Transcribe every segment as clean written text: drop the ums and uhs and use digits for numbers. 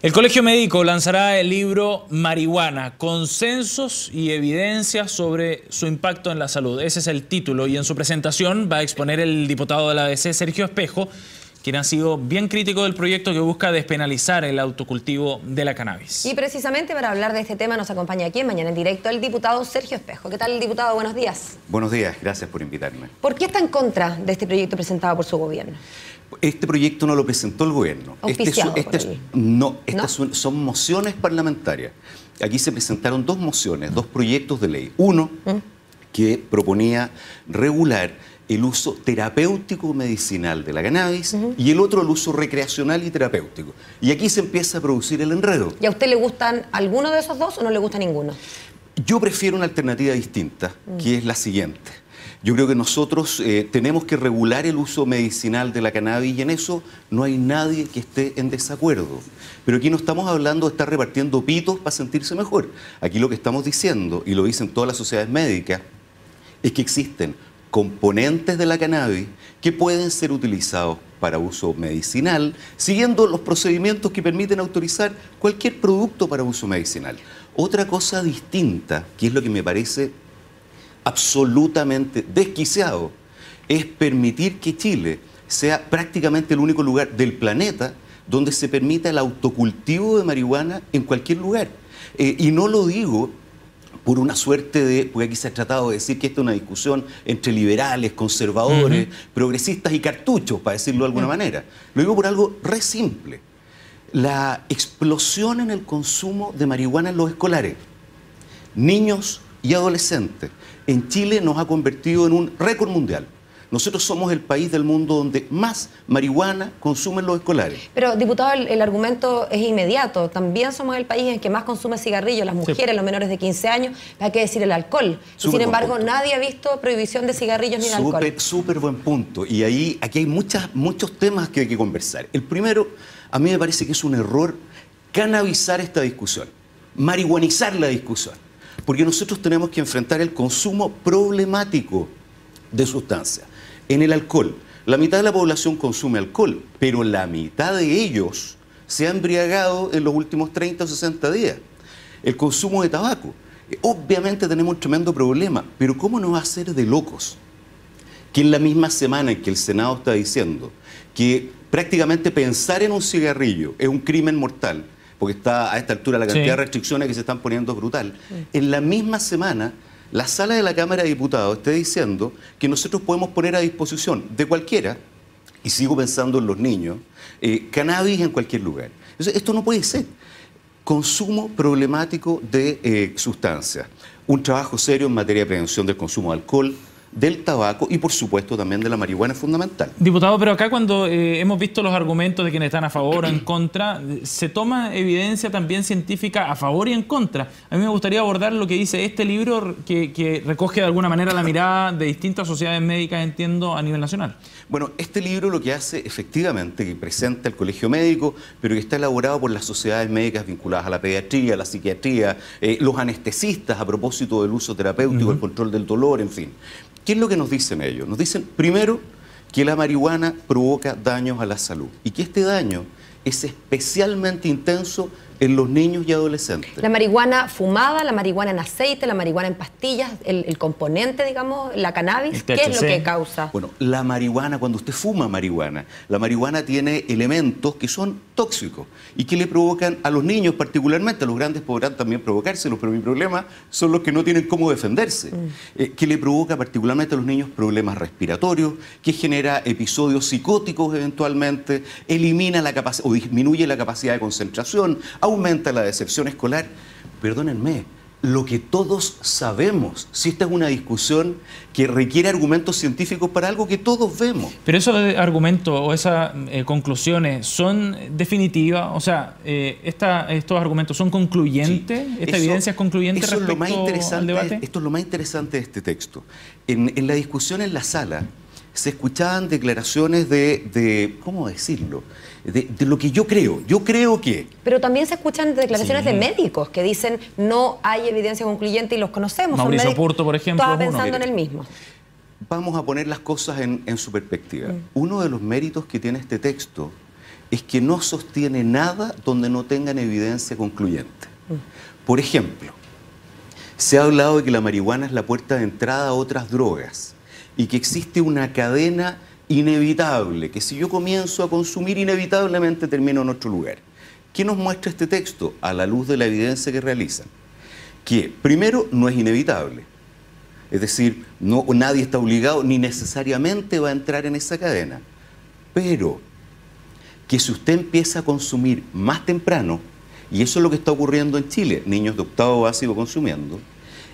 El Colegio Médico lanzará el libro Marihuana, consensos y evidencias sobre su impacto en la salud. Ese es el título y en su presentación va a exponer el diputado de la ADC, Sergio Espejo, quien ha sido bien crítico del proyecto que busca despenalizar el autocultivo de la cannabis. Y precisamente para hablar de este tema nos acompaña aquí en Mañana en Directo el diputado Sergio Espejo. ¿Qué tal, diputado? Buenos días. Buenos días, gracias por invitarme. ¿Por qué está en contra de este proyecto presentado por su gobierno? Este proyecto no lo presentó el gobierno. Son mociones parlamentarias. Aquí se presentaron dos mociones, dos proyectos de ley. Uno que proponía regular el uso terapéutico medicinal de la cannabis y el otro el uso recreacional y terapéutico. Y aquí se empieza a producir el enredo. ¿Y a usted le gustan alguno de esos dos o no le gusta ninguno? Yo prefiero una alternativa distinta, que es la siguiente. Yo creo que nosotros tenemos que regular el uso medicinal de la cannabis y en eso no hay nadie que esté en desacuerdo. Pero aquí no estamos hablando de estar repartiendo pitos para sentirse mejor. Aquí lo que estamos diciendo, y lo dicen todas las sociedades médicas, es que existen componentes de la cannabis que pueden ser utilizados para uso medicinal, siguiendo los procedimientos que permiten autorizar cualquier producto para uso medicinal. Otra cosa distinta, que es lo que me parece absolutamente desquiciado, es permitir que Chile sea prácticamente el único lugar del planeta donde se permita el autocultivo de marihuana en cualquier lugar. Y no lo digo por una suerte de, porque aquí se ha tratado de decir que esta es una discusión entre liberales, conservadores, progresistas y cartuchos, para decirlo de alguna manera. Lo digo por algo re simple. La explosión en el consumo de marihuana en los escolares, niños y adolescentes, en Chile nos ha convertido en un récord mundial. Nosotros somos el país del mundo donde más marihuana consumen los escolares. Pero, diputado, el argumento es inmediato. También somos el país en que más consume cigarrillos, las mujeres, los menores de 15 años, hay que decir el alcohol. Y sin embargo, nadie ha visto prohibición de cigarrillos ni de alcohol. Súper buen punto. Y aquí hay muchos temas que hay que conversar. El primero, a mí me parece que es un error cannabizar esta discusión, marihuanizar la discusión. Porque nosotros tenemos que enfrentar el consumo problemático de sustancias. En el alcohol, la mitad de la población consume alcohol, pero la mitad de ellos se ha embriagado en los últimos 30 o 60 días. El consumo de tabaco. Obviamente tenemos un tremendo problema, pero ¿cómo no va a ser de locos que en la misma semana en que el Senado está diciendo que prácticamente pensar en un cigarrillo es un crimen mortal, porque está a esta altura la cantidad de restricciones que se están poniendo es brutal, en la misma semana la sala de la Cámara de Diputados está diciendo que nosotros podemos poner a disposición de cualquiera, y sigo pensando en los niños, cannabis en cualquier lugar? Entonces, esto no puede ser. Consumo problemático de sustancias. Un trabajo serio en materia de prevención del consumo de alcohol, del tabaco y, por supuesto, también de la marihuana es fundamental. Diputado, pero acá cuando hemos visto los argumentos de quienes están a favor o en contra, se toma evidencia también científica a favor y en contra. A mí me gustaría abordar lo que dice este libro que recoge de alguna manera la mirada de distintas sociedades médicas, entiendo, a nivel nacional. Bueno, este libro lo que hace efectivamente, que presenta el Colegio Médico, pero que está elaborado por las sociedades médicas vinculadas a la pediatría, a la psiquiatría, los anestesistas a propósito del uso terapéutico, el control del dolor, en fin. ¿Qué es lo que nos dicen ellos? Nos dicen, primero, que la marihuana provoca daños a la salud y que este daño es especialmente intenso en los niños y adolescentes. La marihuana fumada, la marihuana en aceite, la marihuana en pastillas, el componente, digamos, la cannabis, ¿qué es lo que causa? Bueno, la marihuana, cuando usted fuma marihuana, la marihuana tiene elementos que son tóxicos y que le provocan a los niños particularmente, a los grandes podrán también provocárselos, pero mi problema son los que no tienen cómo defenderse, que le provoca particularmente a los niños problemas respiratorios, que genera episodios psicóticos eventualmente, elimina la capacidad o disminuye la capacidad de concentración, aumenta la deserción escolar. Perdónenme, lo que todos sabemos, si esta es una discusión que requiere argumentos científicos para algo que todos vemos. Pero esos argumentos o esas conclusiones son definitivas, o sea, estos argumentos son concluyentes, esta evidencia es concluyente respecto al debate. Esto es lo más interesante de este texto. En la discusión en la sala se escuchaban declaraciones de ¿cómo decirlo?, de lo que yo creo. Yo creo que... Pero también se escuchan declaraciones de médicos que dicen no hay evidencia concluyente y los conocemos. Mauricio Purto, por ejemplo. Estaba pensando en el mismo. Vamos a poner las cosas en su perspectiva. Uno de los méritos que tiene este texto es que no sostiene nada donde no tengan evidencia concluyente. Por ejemplo, se ha hablado de que la marihuana es la puerta de entrada a otras drogas y que existe una cadena inevitable, que si yo comienzo a consumir, inevitablemente termino en otro lugar. ¿Qué nos muestra este texto a la luz de la evidencia que realizan? Que, primero, no es inevitable. Es decir, nadie está obligado ni necesariamente va a entrar en esa cadena. Pero que si usted empieza a consumir más temprano, y eso es lo que está ocurriendo en Chile, niños de octavo básico consumiendo,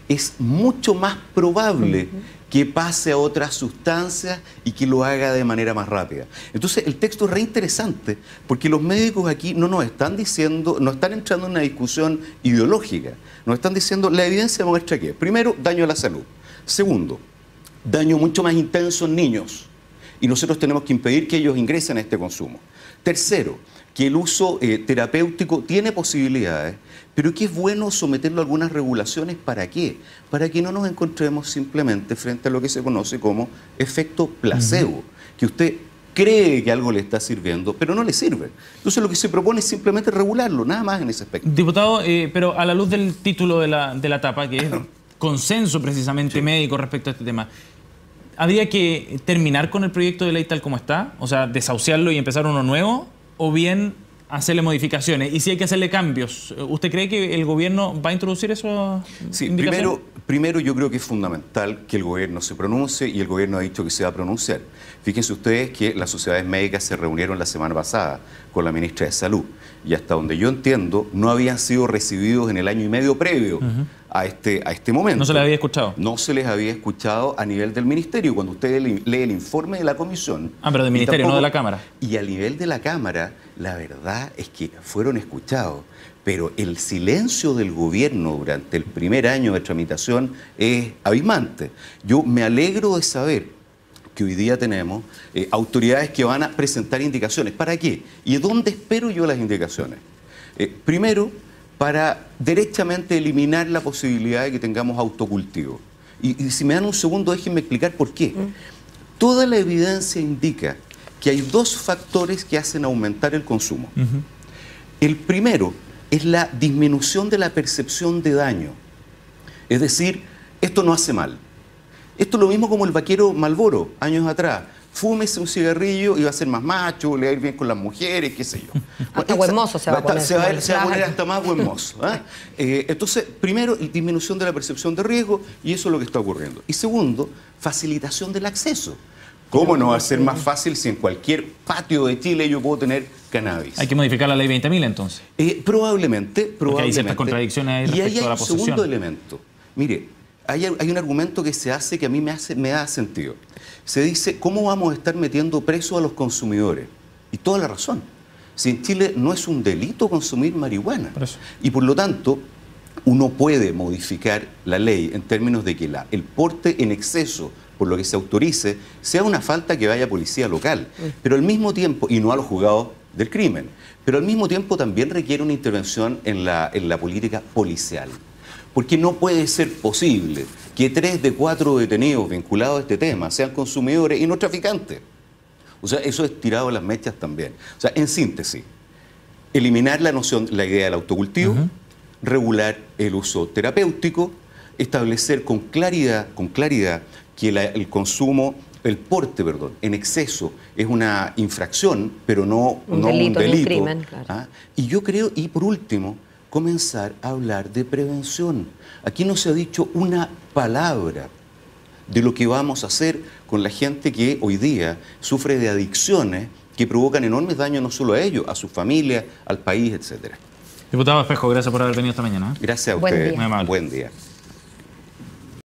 es mucho más probable que pase a otras sustancias y que lo haga de manera más rápida. Entonces, el texto es re interesante porque los médicos aquí no nos están diciendo, no están entrando en una discusión ideológica, nos están diciendo, la evidencia muestra que, primero, daño a la salud. Segundo, daño mucho más intenso en niños y nosotros tenemos que impedir que ellos ingresen a este consumo. Tercero, que el uso terapéutico tiene posibilidades, pero que es bueno someterlo a algunas regulaciones. ¿Para qué? Para que no nos encontremos simplemente frente a lo que se conoce como efecto placebo, que usted cree que algo le está sirviendo, pero no le sirve. Entonces lo que se propone es simplemente regularlo, nada más en ese aspecto. Diputado, pero a la luz del título de la etapa, que es consenso precisamente médico respecto a este tema, ¿habría que terminar con el proyecto de ley tal como está? O sea, desahuciarlo y empezar uno nuevo, o bien hacerle modificaciones. Y si hay que hacerle cambios, ¿usted cree que el gobierno va a introducir eso? Sí, primero yo creo que es fundamental que el gobierno se pronuncie y el gobierno ha dicho que se va a pronunciar. Fíjense ustedes que las sociedades médicas se reunieron la semana pasada con la ministra de Salud y hasta donde yo entiendo no habían sido recibidos en el año y medio previo a este momento. ¿No se les había escuchado? No se les había escuchado a nivel del ministerio. Cuando usted lee el informe de la comisión... pero del ministerio, no de la Cámara. Y a nivel de la Cámara, la verdad es que fueron escuchados, pero el silencio del gobierno durante el primer año de tramitación es abismante. Yo me alegro de saber que hoy día tenemos autoridades que van a presentar indicaciones. ¿Para qué? ¿Y dónde espero yo las indicaciones? Primero, para derechamente eliminar la posibilidad de que tengamos autocultivo. Y si me dan un segundo, déjenme explicar por qué. Toda la evidencia indica que hay dos factores que hacen aumentar el consumo. El primero es la disminución de la percepción de daño. Es decir, esto no hace mal. Esto es lo mismo como el vaquero Marlboro, años atrás. Fúmese un cigarrillo y va a ser más macho, le va a ir bien con las mujeres, qué sé yo. Hasta buen mozo se va a poner. Se va a poner hasta más buen mozo. Entonces, primero, disminución de la percepción de riesgo, y eso es lo que está ocurriendo. Y segundo, facilitación del acceso. ¿Cómo no va a ser más fácil si en cualquier patio de Chile yo puedo tener cannabis? ¿Hay que modificar la ley 20.000 entonces? Probablemente. Porque hay ciertas contradicciones ahí respecto a la posesión. Y hay un segundo elemento. Mire, hay un argumento que se hace que a mí me da sentido. Se dice, ¿cómo vamos a estar metiendo presos a los consumidores? Y toda la razón. Si en Chile no es un delito consumir marihuana. Y por lo tanto, uno puede modificar la ley en términos de que el porte en exceso, por lo que se autorice, sea una falta que vaya a policía local. Pero al mismo tiempo, y no a los juzgados del crimen, pero al mismo tiempo también requiere una intervención en la política policial. Porque no puede ser posible que 3 de 4 detenidos vinculados a este tema sean consumidores y no traficantes. O sea, eso es tirado a las mechas también. O sea, en síntesis, eliminar la idea del autocultivo, regular el uso terapéutico, establecer con claridad que el porte en exceso es una infracción, pero no un delito. Un crimen, claro. Y yo creo, y por último, comenzar a hablar de prevención. Aquí no se ha dicho una palabra de lo que vamos a hacer con la gente que hoy día sufre de adicciones que provocan enormes daños no solo a ellos, a su familia, al país, etc. Diputado Espejo, gracias por haber venido esta mañana. Gracias a ustedes. Muy amable. Buen día.